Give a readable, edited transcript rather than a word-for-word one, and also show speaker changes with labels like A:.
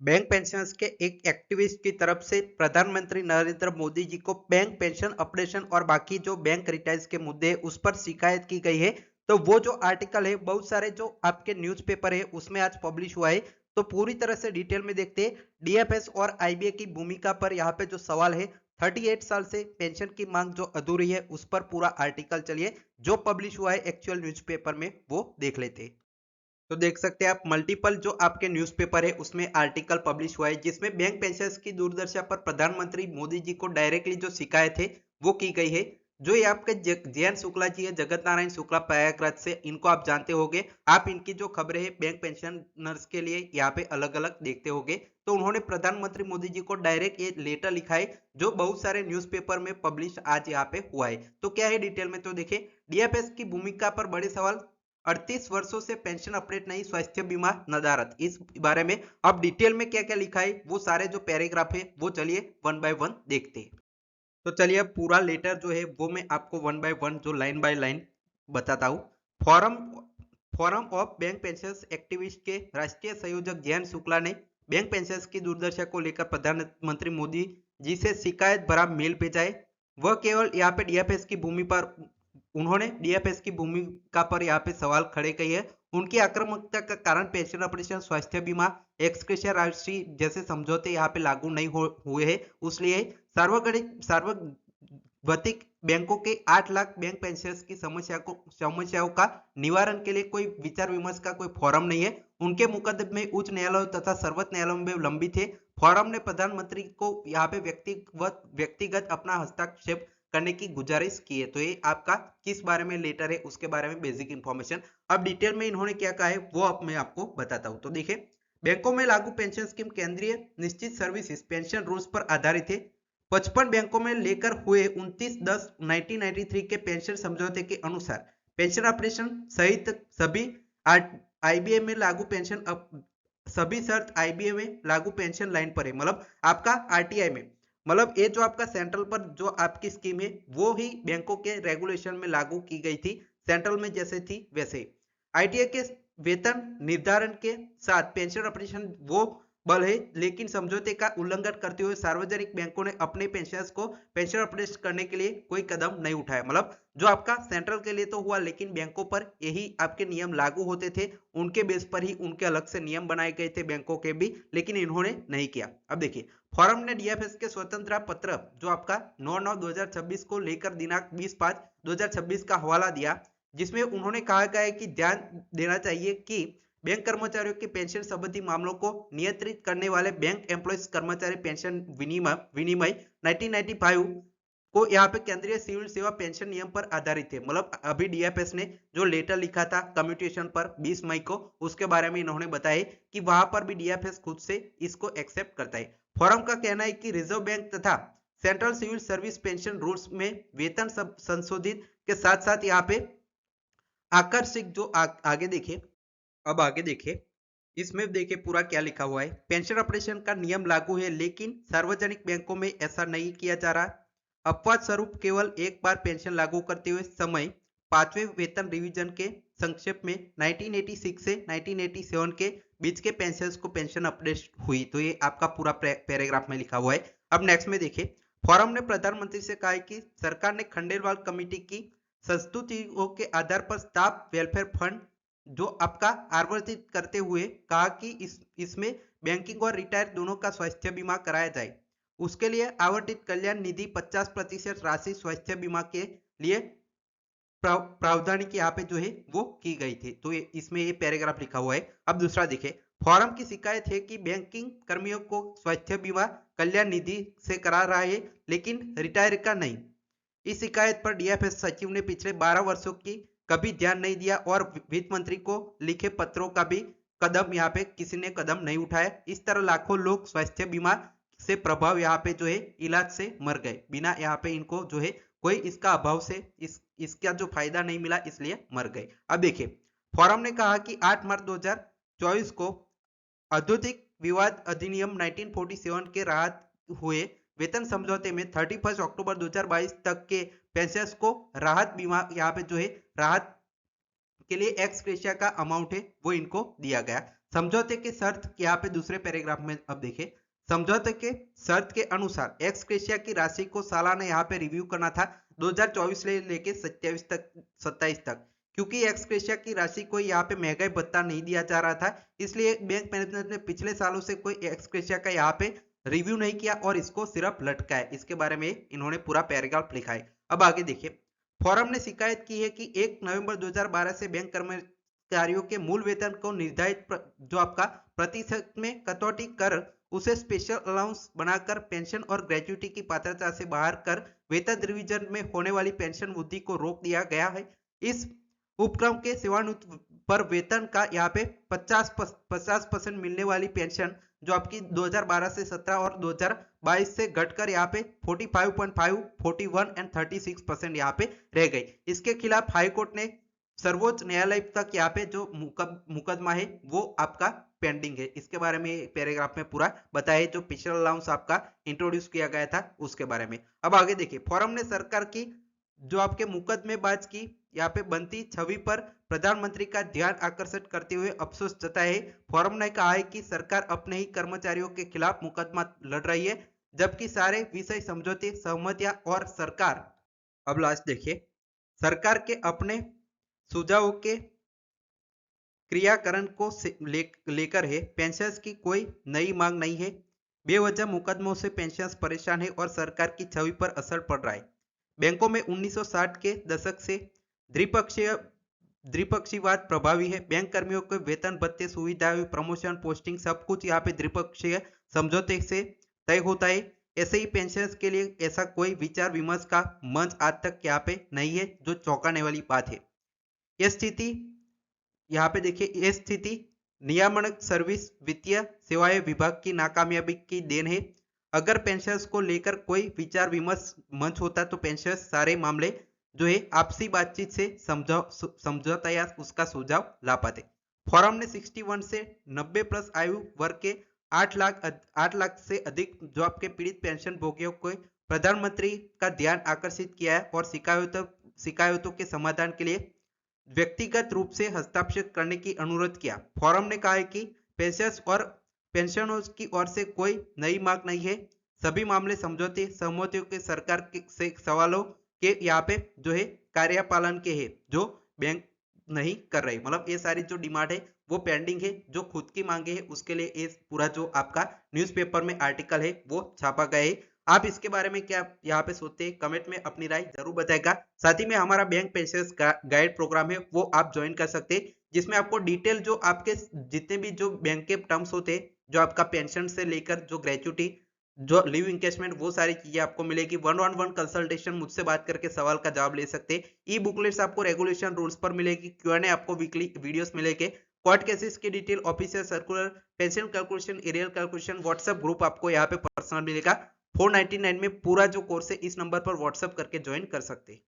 A: Bank pensioners के एक activist की तरफ से प्रधानमंत्री नरेंद्र मोदी जी को बैंक पेंशन ऑपरेशन और बाकी जो बैंक रिटायर्स के मुद्दे हैं उस पर शिकायत की गई है। तो वो जो आर्टिकल है बहुत सारे जो आपके न्यूज़पेपर है उसमें आज पब्लिश हुआ है। तो पूरी तरह से डिटेल में देखते हैं डीएफएस और आईबीए की भूमिका पर। यहाँ पे जो सवाल है 38 साल से पेंशन की मांग जो अधूरी है उस पर पूरा आर्टिकल चलिए जो पब्लिश हुआ है एक्चुअल न्यूज़पेपर में वो देख लेते हैं। तो देख सकते हैं आप मल्टीपल जो आपके न्यूज़पेपर है उसमें आर्टिकल पब्लिश हुआ है जिसमें बैंक पेंशनर्स की दुर्दशा पर प्रधानमंत्री मोदी जी को डायरेक्टली जो शिकायत है वो की गई है। जो ये आपके जयंत शुक्ला जी है, जगत नारायण शुक्ला प्रयागराज से, इनको आप जानते होंगे। आप इनकी जो खबरें हैं बैंक पेंशनर्स के लिए यहाँ पे अलग अलग देखते होंगे। तो उन्होंने प्रधानमंत्री मोदी जी को डायरेक्ट ये लेटर लिखा है जो बहुत सारे न्यूज़पेपर में पब्लिश आज यहाँ पे हुआ है। तो क्या है डिटेल में तो देखिए, डीएफएस की भूमिका पर बड़े सवाल, 38 वर्षों से पेंशन अपडेट नहीं, स्वास्थ्य बीमा नदारत। इस बारे में अब डिटेल में क्या क्या लिखा है वो सारे जो पैराग्राफ है वो चलिए वन बाय वन देखते हैं। तो चलिए अब पूरा लेटर जो है वो मैं आपको वन बाय वन जो लाइन बाय लाइन बताता हूँ। Forum forum of bank pensioners activist के राष्ट्रीय संयोजक जयंत शुक्ला ने बैंक पेंशनर्स की दुर्दशा को लेकर प्रधानमंत्री मोदी जी से शिकायत भरा मेल भेजा है। वह केवल यहाँ पे डीएफएस की भूमि पर उन्होंने डीएफएस की भूमिका पर यहाँ पे सवाल खड़े किए हैं। उनकी आक्रामकता का कारण पेंशन ऑपरेशन, स्वास्थ्य बीमा, एक्सग्रेशिया राशि जैसे समझौते यहाँ पे लागू नहीं हुए हैं। उसलिए सार्वभौतिक बैंकों के 8 लाख बैंक पेंशनर्स की समस्याओं का निवारण के लिए कोई विचार विमर्श का कोई फोरम नहीं है। उनके मुकदमे उच्च न्यायालय तथा सर्वोच्च न्यायालय में लंबित थे। फोरम ने प्रधानमंत्री को यहाँ पे व्यक्तिगत अपना हस्तक्षेप करने की गुजारिश की है। तो ये आपका किस बारे में लेटर है उसके बारे में बेसिक इंफॉर्मेशन। अब डिटेल में इन्होंने क्या कहा है वो अब मैं आपको बताता हूँ। तो देखिए, बैंकों में लागू पेंशन स्कीम केंद्रीय निश्चित सर्विसेज पेंशन रूल्स पर आधारित है। 55 बैंकों में लेकर हुए 29/10/1993 के पेंशन समझौते के अनुसार पेंशन ऑपरेशन सहित सभी आईबीए में लागू पेंशन सभी शर्त आईबीए में लागू पेंशन लाइन पर है। मतलब आपका आरटीआई में, मतलब ये जो आपका सेंट्रल पर जो आपकी स्कीम है वो ही बैंकों के रेगुलेशन में लागू की गई थी। सेंट्रल में जैसे थी वैसे आईटीआई के वेतन निर्धारण के साथ पेंशन ऑपरेशन वो बल है। लेकिन समझौते का उल्लंघन करते हुए सार्वजनिक बैंकों ने अपने पेंशनर्स को पेंशन ऑपरेट करने के लिए कोई कदम नहीं उठाया। मतलब जो आपका सेंट्रल के लिए तो हुआ लेकिन बैंकों पर यही आपके नियम लागू होते थे, उनके बेस पर ही उनके अलग से नियम बनाए गए थे बैंकों के भी, लेकिन इन्होंने नहीं किया। अब देखिए, फोरम ने डीएफएस के स्वतंत्रता पत्र जो आपका 9/9/2026 को लेकर दिनांक 20/5/2026 का हवाला दिया, जिसमें उन्होंने कहा गया है कि ध्यान देना चाहिए कि बैंक कर्मचारियों के पेंशन संबंधी मामलों को नियंत्रित करने वाले बैंक एम्प्लॉयज कर्मचारी पेंशन विनिमय 1995 को यहाँ पे केंद्रीय सिविल सेवा पेंशन नियम पर आधारित है। मतलब अभी डीएफएस ने जो लेटर लिखा था कम्युनिकेशन पर 20 मई को, उसके बारे में इन्होंने बताया कि वहां पर भी डीएफएस खुद से इसको एक्सेप्ट करता है। फोरम का कहना है कि रिजर्व बैंक तथा central civil service pension rules में वेतन संशोधित के साथ साथ यहाँ पे आकर्षित जो आगे देखिए, अब आगे देखिए, इसमें देखिए पूरा क्या लिखा हुआ है। पेंशन ऑपरेशन का नियम लागू है लेकिन सार्वजनिक बैंकों में ऐसा नहीं किया जा रहा। अपवाद स्वरूप केवल एक बार पेंशन लागू करते हुए समय 5वें वेतन रिवीजन के संक्षेप में 1986 से 1987 के बीच के पेंशनर्स को पेंशन अपडेट हुई। तो ये आपका पूरा पैराग्राफ में लिखा हुआ है। अब नेक्स्ट में देखिए, फोरम ने प्रधानमंत्री से कहा है कि सरकार ने खंडेलवाल कमेटी की संस्तुतियों के आधार पर स्टाफ वेलफेयर फंड जो आपका आवर्तित करते हुए कहा कि इसमें बैंकिंग और रिटायर दोनों का स्वास्थ्य बीमा कराया जाए। उसके लिए आवंटित कल्याण निधि 50% राशि स्वास्थ्य बीमा के लिए प्रावधान की यहाँ पे जो है वो की गई थी। तो इसमें ये पैराग्राफ लिखा हुआ है। अब दूसरा देखिए, फोरम की शिकायत है कि बैंकिंग कर्मियों को स्वास्थ्य बीमा कल्याण निधि से करा रहा है लेकिन रिटायर का नहीं। इस शिकायत पर डीएफएस सचिव ने पिछले 12 वर्षों की कभी ध्यान नहीं दिया और वित्त मंत्री को लिखे पत्रों का भी कदम यहाँ पे किसी ने कदम नहीं उठाया। इस तरह लाखों लोग स्वास्थ्य बीमा से प्रभाव यहाँ पे जो है इलाज से मर गए, बिना यहाँ पे इनको जो है कोई इसका अभाव से इसका जो फायदा नहीं मिला इसलिए मर गए। अब देखिए, फोरम ने कहा कि 8 मार्च 2024 को औद्योगिक विवाद अधिनियम 1947 के राहत हुए वेतन समझौते में 31 अक्टूबर 2022 तक के पेंशनर्स को राहत बीमा यहाँ पे जो है राहत के लिए एक्स ग्रेशिया का अमाउंट है वो इनको दिया गया। समझौते की शर्त यहाँ पे दूसरे पैराग्राफ में अब देखिए, समझौते के शर्त के अनुसार एक्स ग्रेशिया की राशि को सालाना यहाँ पे रिव्यू करना था 2024 से लेके 27 तक, क्योंकि एक्स ग्रेशिया की राशि को यहाँ पे महंगाई भत्ता नहीं दिया जा रहा था, इसलिए बैंक मैनेजमेंट ने पिछले सालों से कोई एक्स ग्रेशिया का यहाँ पे रिव्यू नहीं किया और इसको सिर्फ लटकाया। इसके बारे में इन्होंने पूरा पैराग्राफ लिखा है। अब आगे देखिए, फोरम ने शिकायत की है कि 1 नवंबर 2012 से बैंक कर्मचारियों के मूल वेतन को निर्धारित जो आपका प्रतिशत में कटौती कर उसे स्पेशल अलाउंस बनाकर पेंशन और ग्रेजुइटी की पात्रता से बाहर कर वेतन रिवीजन में होने वाली पेंशन वृद्धि को रोक दिया गया है। इस उपक्रम के सेवानिवृत्त पर वेतन का यहाँ पे 50% मिलने वाली पेंशन जो आपकी 2012 से 17 और 2022 से घटकर यहाँ पे 45.5, 41 एंड 36% यहाँ पे रह गई। इसके खिलाफ हाईकोर्ट ने सर्वोच्च न्यायालय तक यहाँ पे जो मुकदमा है वो आपका पेंडिंग है। इसके बारे में पैराग्राफ में पूरा बताया जो स्पेशल अलाउंस आपका इंट्रोड्यूस किया गया था उसके बारे में। अब आगे देखिए, फोरम ने सरकार की जो आपके मुकदमेबाज की यहाँ पे बनती छवि पर प्रधानमंत्री का ध्यान आकर्षित करते हुए अफसोस जताया है। फोरम ने कहा है कि सरकार अपने ही कर्मचारियों के खिलाफ मुकदमा लड़ रही है, जबकि सारे विषय समझौते सहमतियां और सरकार, अब लास्ट देखिए, सरकार के अपने सुझावों के क्रियाकरण को लेकर है। पेंशनर्स की कोई नई मांग नहीं है। बेवजह मुकदमों से पेंशनर्स परेशान है और सरकार की छवि पर असर पड़ रहा है। बैंकों में 1960 के दशक से द्विपक्षीयवाद प्रभावी है। बैंक कर्मियों के वेतन भत्ते सुविधाएं प्रमोशन पोस्टिंग सब कुछ यहाँ पे द्विपक्षीय समझौते से तय होता है। ऐसे ही पेंशनर्स के लिए ऐसा कोई विचार विमर्श का मंच आज तक यहाँ पे नहीं है, जो चौंकाने वाली बात है। यह स्थिति यहाँ पे देखिए, यह स्थिति नियामक सर्विस वित्तीय सेवाएं विभाग की नाकामयाबी की देन है। अगर पेंशनर्स को लेकर कोई विचार विमर्श मंच होता तो पेंशनर्स सारे मामले जो है आपसी बातचीत से समझौता या उसका सुझाव ला पाते। फोरम ने 61 से 90 प्लस आयु वर्ग के 8 लाख से अधिक जो आपके पीड़ित पेंशन भोगियों को प्रधानमंत्री का ध्यान आकर्षित किया है और शिकायतों के समाधान के लिए व्यक्तिगत रूप से हस्तक्षेप करने की अनुरोध किया। फोरम ने कहा है कि पेंशनर्स और पेंशनरों की ओर से कोई नई मांग नहीं है। सभी मामले समझौते सहमतियों के सरकार के से सवालों के यहाँ पे जो है कार्यपालन के है, जो बैंक नहीं कर रही। मतलब ये सारी जो डिमांड है वो पेंडिंग है। जो खुद की मांगे है उसके लिए ये पूरा जो आपका न्यूज़पेपर में आर्टिकल है वो छापा गया है। आप इसके बारे में क्या यहाँ पे सोचते हैं, कमेंट में अपनी राय जरूर बताएगा। साथ ही में हमारा बैंक पेंशनर्स गाइड प्रोग्राम है वो आप ज्वाइन कर सकते हैं, जिसमें आपको डिटेल जो आपके जितने भी जो बैंक के टर्म्स होते हैं, जो आपका पेंशन से लेकर जो ग्रेचुटी जो लिव इंकेशमेंट, वो सारी चीजें आपको मिलेगी। 1-on-1 कंसल्टेशन मुझसे बात करके सवाल का जवाब ले सकते हैं। ई बुकलेट्स आपको रेगुलेशन रूल्स पर मिलेगी। Q&A आपको वीकली वीडियोस मिलेंगे। कोर्ट केसेस की detail, official circular, pension calculation, arrear calculation, WhatsApp group आपको यहाँ पे पर्सनल मिलेगा। 499 में पूरा जो कोर्स है इस नंबर पर व्हाट्सएप करके ज्वाइन कर सकते हैं।